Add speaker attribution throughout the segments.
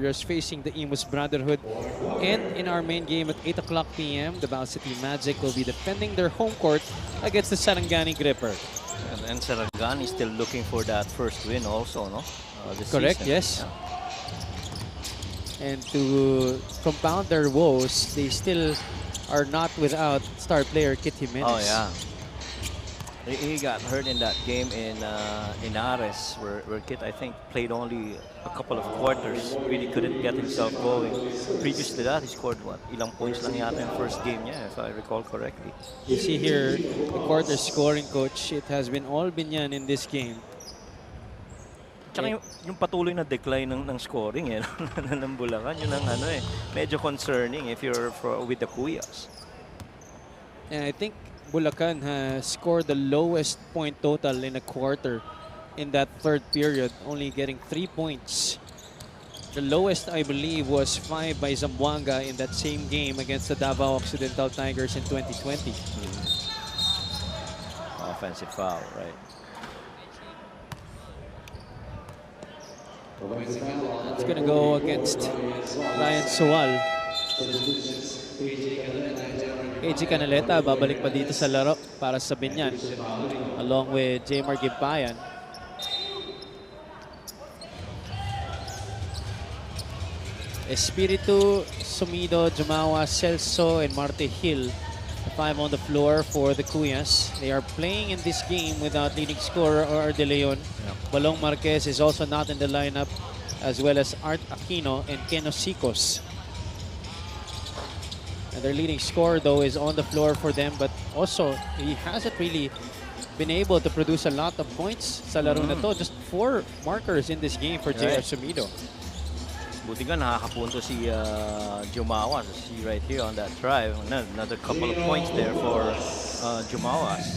Speaker 1: Warriors facing the Imus Brotherhood. And in our main game at 8 o'clock p.m., the Bao City Magic will be defending their home court against the Sarangani Gripper.
Speaker 2: And Sarangani is still looking for that first win also, no? This
Speaker 1: Correct,
Speaker 2: season.
Speaker 1: yes.
Speaker 2: Yeah.
Speaker 1: And to compound their woes, they still are not without star player Kit Jimenez.
Speaker 2: Oh, yeah. He got hurt in that game in Ares, where Kit, I think, played only a couple of quarters. Really couldn't get himself going. Previous to that, he scored what? Ilang points lang yata in first game niya, if I recall correctly.
Speaker 1: You see here, the quarter scoring, coach, it has been all BIÑAN in this game.
Speaker 2: Tsaka yung patuloy na decline ng scoring ng Bulacan, yun ang medyo concerning if you're with the Kuyas.
Speaker 1: And I think Bulacan has scored the lowest point total in a quarter in that third period, only getting 3 points. The lowest, I believe, was 5 by Zamboanga in that same game against the Davao Occidental Tigers in 2020.
Speaker 2: Offensive foul, right?
Speaker 1: It's going to go against Ryan Sual. KG Canaleta babalik pa dito sa laro para sa BIÑAN along with Jmar Gimpayan. Espiritu, Sumido, Jumawa, Celso, and Marte Hill, the 5 on the floor for the Kuyas. They are playing in this game without leading scorer or De Leon. Balong Marquez is also not in the lineup, as well as Art Aquino and Keno Sicos. And their leading scorer, though, is on the floor for them, but also he hasn't really been able to produce a lot of points sa laro na to. Just 4 markers in this game for JR Sumido.
Speaker 2: Buti nga nakakapunto si Jumawas. See right here on that drive. Another couple of points there for Jumawas.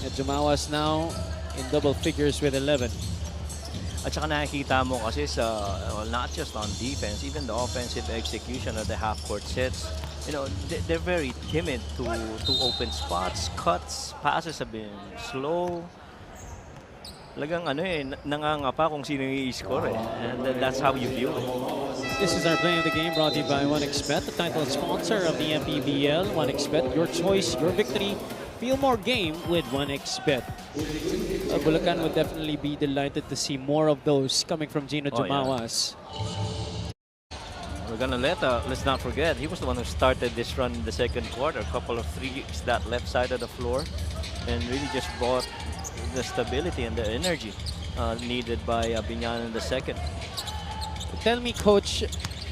Speaker 1: And Jumawas now in double figures with 11.
Speaker 2: At saka nakikita mo kasi sa, not just on defense, even the offensive execution of the half-court sets, you know, they're very timid to open spots, cuts, passes have been slow. Lagang nangangapa kung sino yung i-score and that's how you view it.
Speaker 1: This is our play of the game brought to you by 1xBet, the title sponsor of the MPBL. 1xBet, your choice, your victory. Feel more game with 1xBet. Bulacan would definitely be delighted to see more of those coming from Gino Jumawas.
Speaker 2: We're gonna let's not forget, he was the one who started this run in the second quarter. A couple of threes, that left side of the floor, and really just brought the stability and the energy needed by BIÑAN in the second.
Speaker 1: Tell me, Coach,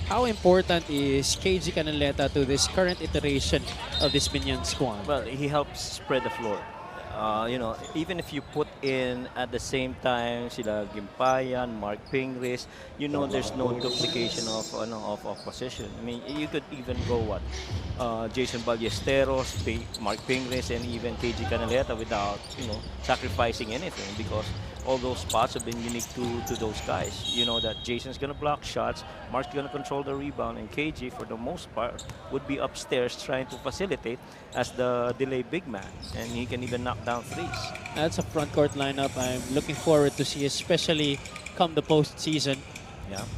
Speaker 1: how important is KG Canaleta to this current iteration of this BIÑAN squad?
Speaker 2: Well, he helps spread the floor. You know, even if you put in at the same time sila Gimpayan, Mark Pingris, you know there's no duplication of position. I mean, you could even go what? Jason Ballesteros, Mark Pingris, and even KG Canaleta without, you know, sacrificing anything, because all those spots have been unique to those guys. You know that Jason's gonna block shots, Mark's gonna control the rebound, and KG, for the most part, would be upstairs trying to facilitate as the delay big man, and he can even knock down threes.
Speaker 1: That's a front court lineup I'm looking forward to see, especially come the postseason.
Speaker 2: Yeah.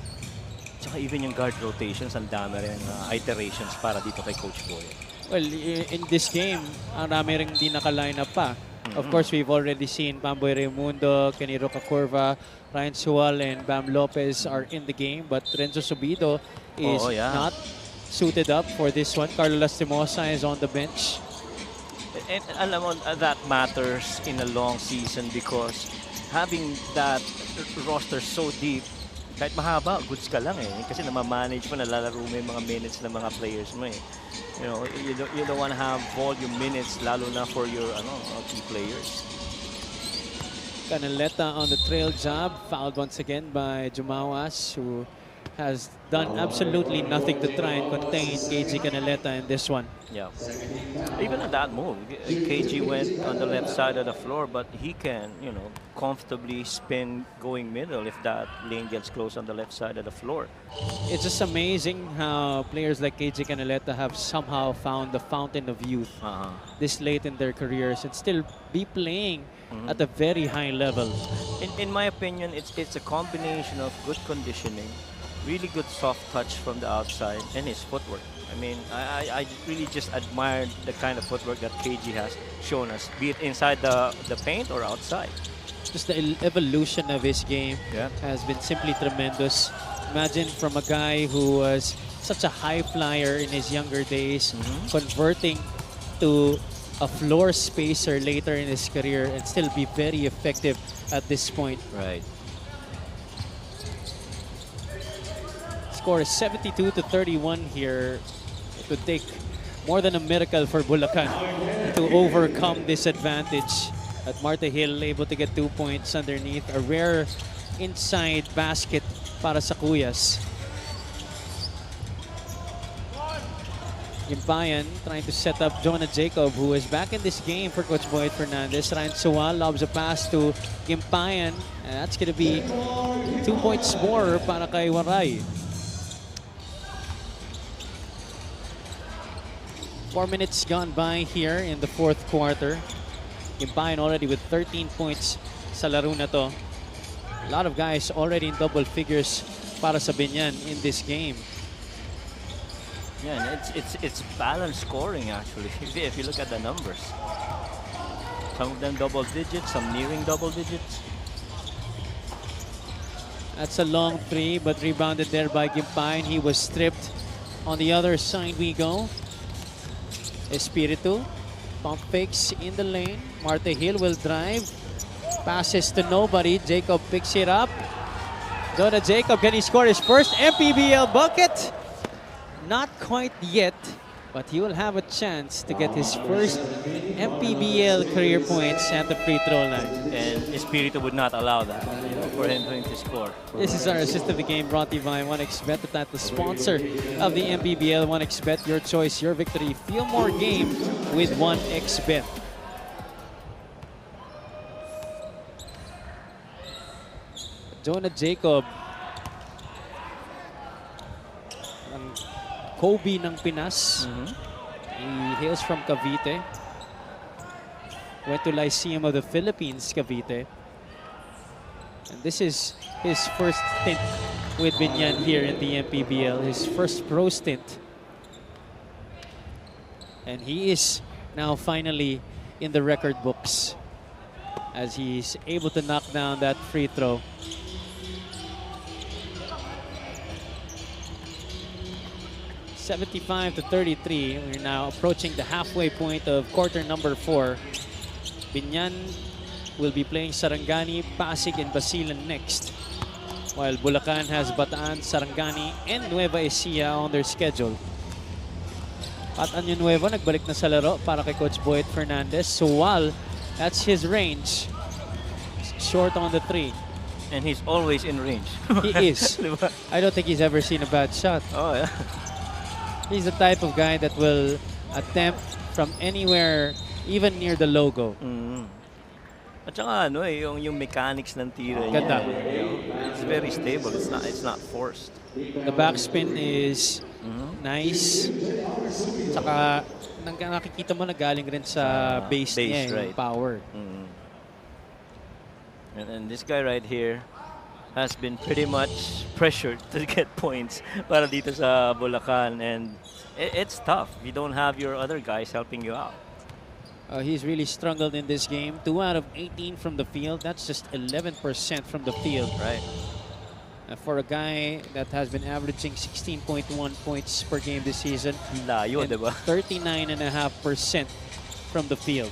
Speaker 2: Tsaka even yung guard rotations, ang dami rin iterations para dito kay Coach Boy.
Speaker 1: Well, in this game, ang dami rin di naka-line up pa. Of course, we've already seen Pamboy Raimundo, Kenny Rocacorva, Ryan Sual, and Bam Lopez are in the game, but Renzo Subido is not suited up for this one. Carlo Lastimosa is on the bench.
Speaker 2: And alam mo, that matters in a long season, because having that roster so deep, kahit mahaba, goods ka lang kasi namamanage mo, nalalaro mo yung mga minutes ng mga players mo You know, you don't want to have volume minutes, lalo na for your key players.
Speaker 1: Canaleta on the trail job, fouled once again by Jumawas, who has done absolutely nothing to try and contain KG Canaleta in this one.
Speaker 2: Yeah. Even in that move, KG went on the left side of the floor, but he can, you know, comfortably spin going middle if that lane gets close on the left side of the floor.
Speaker 1: It's just amazing how players like KG Canaleta have somehow found the fountain of youth this late in their careers and still be playing at a very high level.
Speaker 2: In my opinion, it's a combination of good conditioning, Really good soft touch from the outside and his footwork. I mean, I really just admire the kind of footwork that KG has shown us, be it inside the paint or outside.
Speaker 1: Just the evolution of his game
Speaker 2: Yeah.
Speaker 1: has been simply tremendous. Imagine from a guy who was such a high flyer in his younger days, converting to a floor spacer later in his career and still be very effective at this point.
Speaker 2: Right.
Speaker 1: Score is 72-31 here. It would take more than a miracle for Bulacan to overcome this advantage. At Marta Hill able to get 2 points underneath. A rare inside basket para sa Kuyas. Gimpayan trying to set up Jonah Jacob, who is back in this game for Coach Boyd Fernandez. Ryan Suwal lobs a pass to Gimpayan. And that's going to be 2 points more para kay Waray. 4 minutes gone by here in the fourth quarter. Gimpayan already with 13 points sa laro na to. A lot of guys already in double figures para sa BIÑAN in this game.
Speaker 2: Yeah, and it's balanced scoring actually. If you look at the numbers, some of them double digits, some nearing double digits.
Speaker 1: That's a long three, but rebounded there by Gimpayan. He was stripped. On the other side we go. Espiritu, pump fakes in the lane. Marta Hill will drive. Passes to nobody. Jacob picks it up. Jonah Jacob, can he score his first MPBL bucket? Not quite yet, but he will have a chance to get his first MPBL career points at the free throw line.
Speaker 2: And Espiritu would not allow that, for him to score.
Speaker 1: This is our assist of the game brought to you by 1xBet, the title sponsor of the MPBL. 1xBet, your choice, your victory. Feel more game with 1xBet. Jonah Jacob, ang Kobe ng Pinas. He hails from Cavite. Went to Lyceum of the Philippines, Cavite. And this is his first stint with BIÑAN here in the MPBL, his first pro stint. And he is now finally in the record books as he's able to knock down that free throw. (75-33). We're now approaching the halfway point of quarter number 4. BIÑAN will be playing Sarangani, Pasig, and Basilan next, while Bulacan has Bataan, Sarangani, and Nueva Ecija on their schedule. At Anyo Nuevo nagbalik na sa laro para kay Coach Boyd Fernandez. Suwal, that's his range. Short on the 3.
Speaker 2: And he's always in range.
Speaker 1: He is. I don't think he's ever seen a bad shot.
Speaker 2: Oh, yeah.
Speaker 1: He's the type of guy that will attempt from anywhere, even near the logo.
Speaker 2: At saka yung mechanics ng tira niya,
Speaker 1: Ganda.
Speaker 2: it's very stable. It's not forced.
Speaker 1: The backspin is nice. Saka nakikita mo na galing rin sa base niya,
Speaker 2: right.
Speaker 1: yung power.
Speaker 2: And this guy right here has been pretty much pressured to get points para dito sa Bulacan, and it's tough. You don't have your other guys helping you out.
Speaker 1: He's really struggled in this game. 2 out of 18 from the field. That's just 11% from the field.
Speaker 2: Right.
Speaker 1: For a guy that has been averaging 16.1 points per game this season.
Speaker 2: Layo,
Speaker 1: and
Speaker 2: diba?
Speaker 1: 39.5% from the field.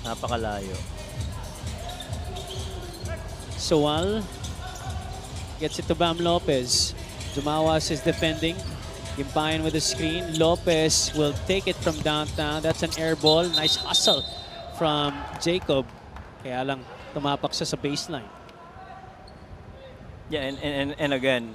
Speaker 2: Napakalayo.
Speaker 1: Suwal gets it to Bam Lopez. Jumawas is defending. Gimpayan with the screen. Lopez will take it from downtown. That's an air ball. Nice hustle from Jacob. Kaya lang tumapak siya sa baseline.
Speaker 2: Yeah, and again,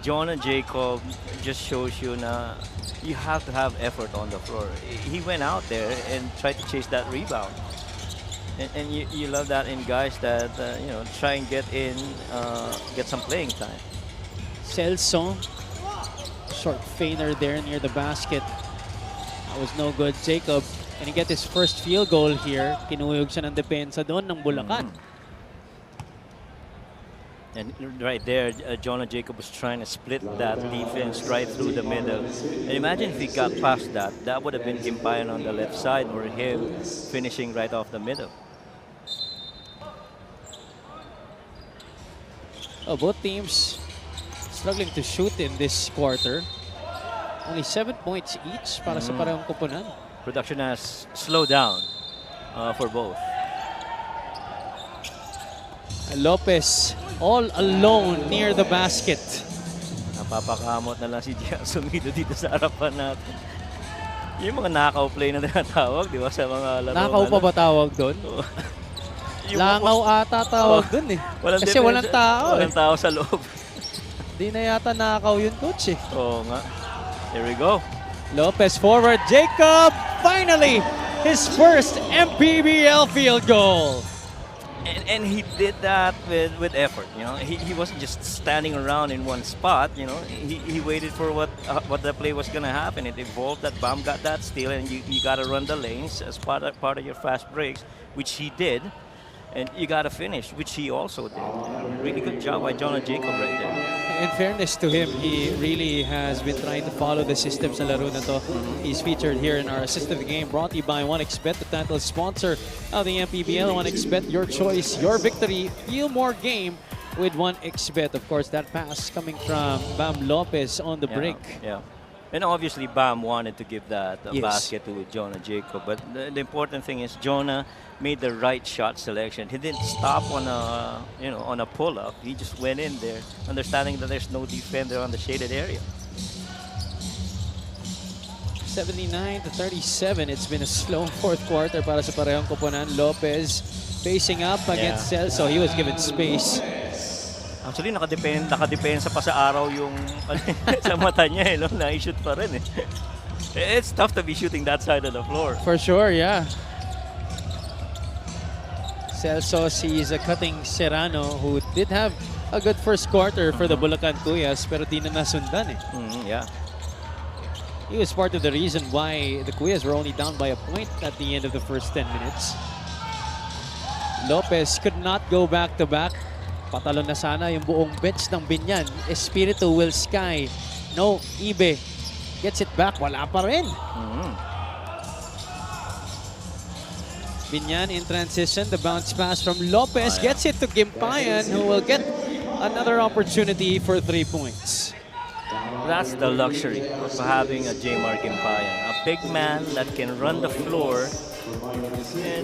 Speaker 2: Jonah Jacob just shows you na you have to have effort on the floor. He went out there and tried to chase that rebound. And you love that in guys that try and get some playing time.
Speaker 1: Celso, short feiner there near the basket. That was no good. Jacob, can he get his first field goal here? Kinuyog siya ng depensa doon ng Bulacan.
Speaker 2: And right there, Jonah Jacob was trying to split that defense right through the middle. And imagine if he got past that, that would have been Gimpayan on the left side or him finishing right off the middle.
Speaker 1: Oh, both teams struggling to shoot in this quarter. Only 7 points each para sa parehong koponan.
Speaker 2: Production has slowed down for both.
Speaker 1: Lopez all alone near the basket.
Speaker 2: Napapakamot na lang si Gian Sumido dito sa harapan natin. Yung mga knockout play na tinatawag, di ba, sa mga laro.
Speaker 1: Nakaw pa ba tawag doon? Langaw ata tawag doon eh. Kasi walang tao
Speaker 2: Walang tao sa loob.
Speaker 1: Di na yata nakaw yun, coach eh.
Speaker 2: Oo nga. Here we go.
Speaker 1: Lopez forward, Jacob! Finally, his first MPBL field goal.
Speaker 2: And he did that with effort, you know. He wasn't just standing around in one spot, you know. He waited for what the play was gonna happen. It evolved that Bam got that steal, and you gotta run the lanes as part of your fast breaks, which he did, and you gotta finish, which he also did. Really good job by Jonah Jacob right there.
Speaker 1: In fairness to him, he really has been trying to follow the system sa laro na to. He's featured here in our Assist of the Game, brought to you by 1xBet, the title sponsor of the MPBL. 1xBet, your choice, your victory. Feel more game with 1xBet. Of course, that pass coming from Bam Lopez on the break.
Speaker 2: Yeah. And obviously, Bam wanted to give that
Speaker 1: Yes.
Speaker 2: basket to Jonah Jacob. But the important thing is Jonah made the right shot selection. He didn't stop on a pull-up. He just went in there, understanding that there's no defender on the shaded area.
Speaker 1: 79-37. It's been a slow fourth quarter para sa parehong koponan. Lopez facing up against Celso. He was given space.
Speaker 2: Actually, nakadepensa pa sa araw yung sa mata niya, no? Na-shoot pa rin eh. It's tough to be shooting that side of the floor.
Speaker 1: For sure, yeah. Celso sees a cutting Serrano who did have a good first quarter for the Bulacan Kuyas pero di na nasundan eh.
Speaker 2: Yeah.
Speaker 1: He was part of the reason why the Kuyas were only down by a point at the end of the first 10 minutes. Lopez could not go back-to-back. Patalon na sana yung buong bench ng Biñan. Espiritu will sky. No, Ibe gets it back. Wala pa rin. Biñan in transition. The bounce pass from Lopez gets it to Gimpayan, who will get another opportunity for 3 points.
Speaker 2: That's the luxury of having a J-Mar Gimpayan. A big man that can run the floor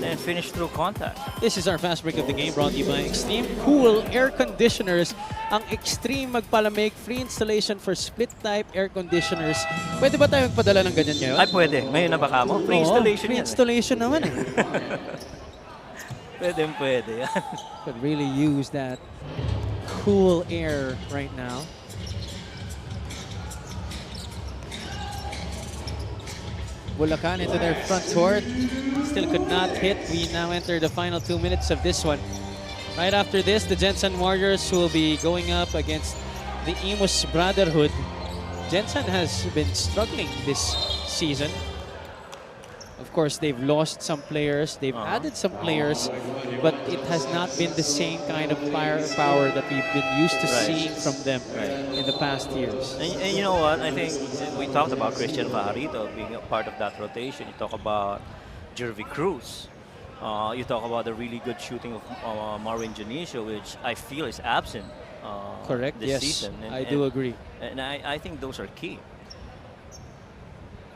Speaker 2: and finish through contact.
Speaker 1: This is our fast break of the game, brought to you by Extreme Cool Air Conditioners. Ang Extreme magpalamig, free installation for split-type air conditioners. Pwede ba tayong padala ng ganyan ngayon?
Speaker 2: Ay, pwede. Ngayon na baka mo? Free installation
Speaker 1: free
Speaker 2: yan.
Speaker 1: installation naman eh.
Speaker 2: Pwede yan.
Speaker 1: Could really use that cool air right now. Bulacan into their front court. Still could not hit. We now enter the final 2 minutes of this one. Right after this, the Jensen Warriors will be going up against the Imus Brotherhood. Jensen has been struggling this season. Of course, they've lost some players. They've added some players, but it has not been the same kind of firepower that we've been used to seeing from them in the past years.
Speaker 2: And you know what? I think we talked about Christian Fajarito being a part of that rotation. You talk about Jervy Cruz. You talk about the really good shooting of Marvin Janicio, which I feel is absent
Speaker 1: Correct,
Speaker 2: this
Speaker 1: yes.
Speaker 2: season.
Speaker 1: I do agree.
Speaker 2: And I think those are key.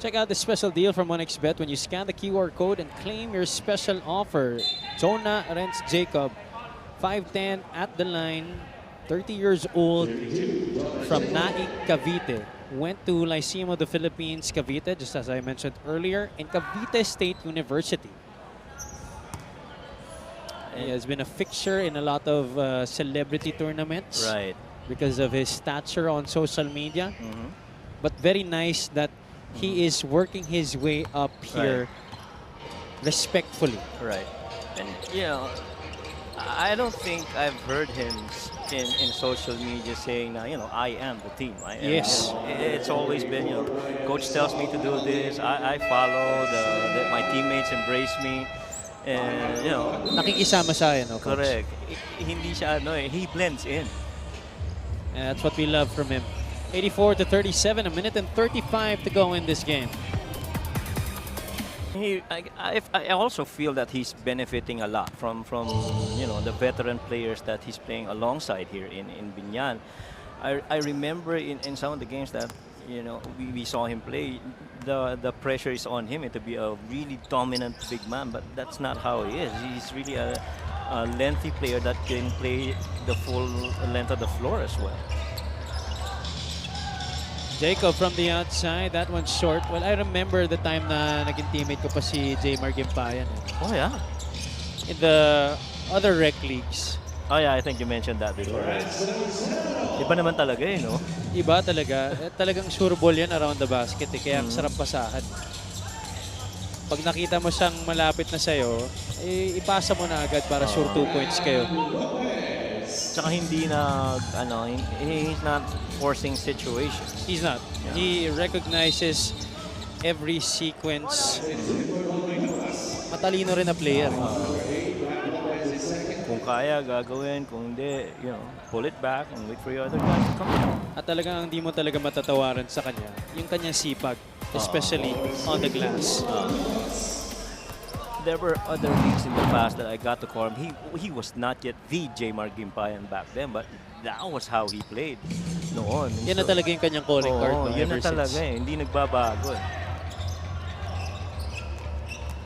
Speaker 1: Check out the special deal from 1xBet when you scan the QR code and claim your special offer. Jonah Renz Jacob, 5'10", at the line, 30 years old, from Naik, Cavite. Went to Lyceum of the Philippines, Cavite, just as I mentioned earlier, and Cavite State University. He has been a fixture in a lot of celebrity tournaments because of his stature on social media. But very nice that he is working his way up here respectfully.
Speaker 2: And, you know, I don't think I've heard him in social media saying, you know, I am the team. I am,
Speaker 1: Yes.
Speaker 2: you know, it's always been, you know, coach tells me to do this. I follow, my teammates embrace me. And, you know,
Speaker 1: Nakikisama siya, no, coach?
Speaker 2: correct. Hindi siya, he blends in.
Speaker 1: And that's what we love from him. 84-37, a minute and 35 to go in this game.
Speaker 2: I also feel that he's benefiting a lot from the veteran players that he's playing alongside here in BIñAN. I remember in some of the games that we saw him play, the pressure is on him to be a really dominant big man, but that's not how he is. He's really a lengthy player that can play the full length of the floor as well.
Speaker 1: Jacob from the outside, that one's short. Well, I remember the time na naging teammate ko pa si Jmar Gimpayan.
Speaker 2: Oh yeah.
Speaker 1: In the other rec leagues.
Speaker 2: Oh yeah, I think you mentioned that before. Right? Iba naman talaga no?
Speaker 1: Iba talaga. Talagang sure ball yan around the basket. Kaya ang sarap pasahan. Pag nakita mo siyang malapit na sa'yo, ipasa mo na agad para sure 2 points kayo.
Speaker 2: Tsaka he's not forcing situations.
Speaker 1: He's not. Yeah. He recognizes every sequence. Matalino rin na player.
Speaker 2: Kung kaya, gagawin. Kung hindi, pull it back and wait for your other guys to come.
Speaker 1: At talagang hindi mo talaga matatawaran sa kanya yung kanyang sipag, especially on the glass.
Speaker 2: There were other leagues in the past that I got to call him. He was not yet the Jmar Gimpayan back then, but that was how he played noon.
Speaker 1: Yan na talaga yung kanyang calling card.
Speaker 2: Yan na talaga hindi nagbabago.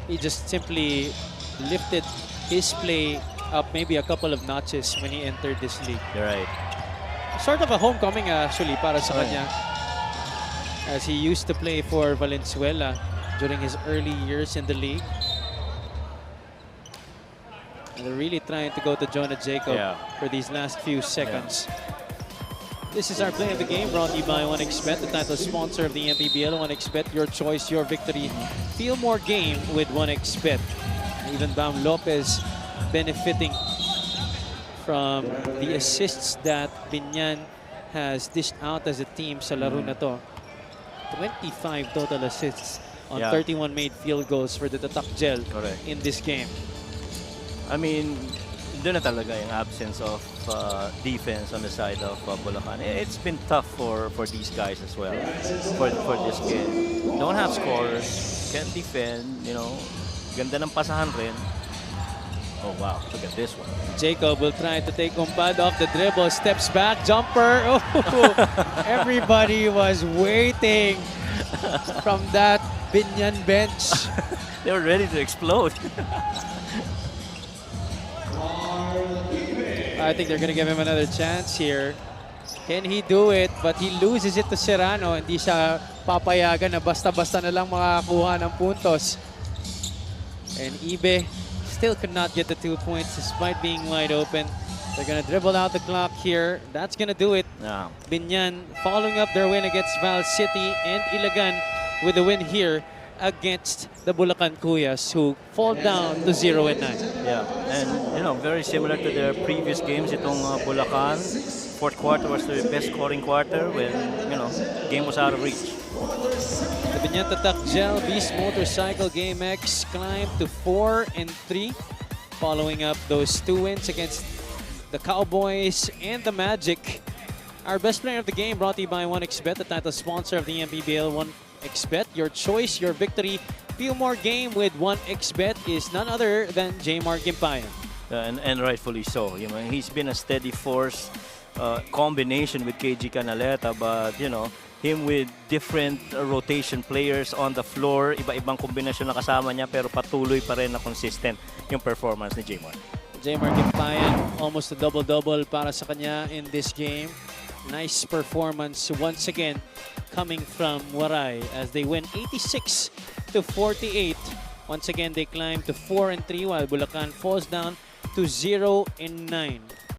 Speaker 1: He just simply lifted his play up maybe a couple of notches when he entered this league.
Speaker 2: You're right.
Speaker 1: Sort of a homecoming actually para sa kanya, as he used to play for Valenzuela during his early years in the league. And they're really trying to go to Jonah Jacob for these last few seconds. This is our play of the game, brought to you by 1xBet, the title sponsor of the MPBL. 1xBet, your choice, your victory. Feel more game with 1xBet. Even Bam Lopez benefiting from the assists that BIñAN has dished out as a team sa laro na to. 25 total assists on 31 made field goals for the Tatak Gel in this game.
Speaker 2: I mean, doon na talaga yung absence of defense on the side of Bulacan. It's been tough for these guys as well for this game. Don't have scorers, can't defend, ganda ng pasahan rin. Oh wow, look at this one.
Speaker 1: Jacob will try to take Umpad off the dribble, steps back, jumper. Oh, everybody was waiting from that BIñAN bench.
Speaker 2: They were ready to explode.
Speaker 1: I think they're going to give him another chance here. Can he do it? But he loses it to Serrano. Hindi siya papayagan na basta-basta na lang makakuha ng puntos. And Ibe still could not get the 2 points despite being wide open. They're going to dribble out the clock here. That's going to do it. BIñAN following up their win against Val City and Ilagan with a win here against the Bulacan Kuyas, who fall down to 0-9.
Speaker 2: Yeah, and very similar to their previous games, itong Bulacan, fourth quarter was the best scoring quarter when game was out of reach.
Speaker 1: The BIñAN Tatak Gel Beast Motorcycle Game X climbed to 4-3, following up those 2 wins against the Cowboys and the Magic. Our best player of the game, brought to you by 1xBet, the title sponsor of the MPBL. 1xBet, your choice, your victory. Feel more game with 1xBet is none other than Jmar Gimpayan.
Speaker 2: And rightfully so. He's been a steady force combination with KG Canaleta, but him with different rotation players on the floor, iba-ibang kombinasyon na kasama niya, pero patuloy pa rin na consistent yung performance ni Jmar.
Speaker 1: Jmar Gimpayan, almost a double-double para sa kanya in this game. Nice performance once again coming from Waray as they win 86-48. Once again, they climb to 4-3 while Bulacan falls down to 0-9.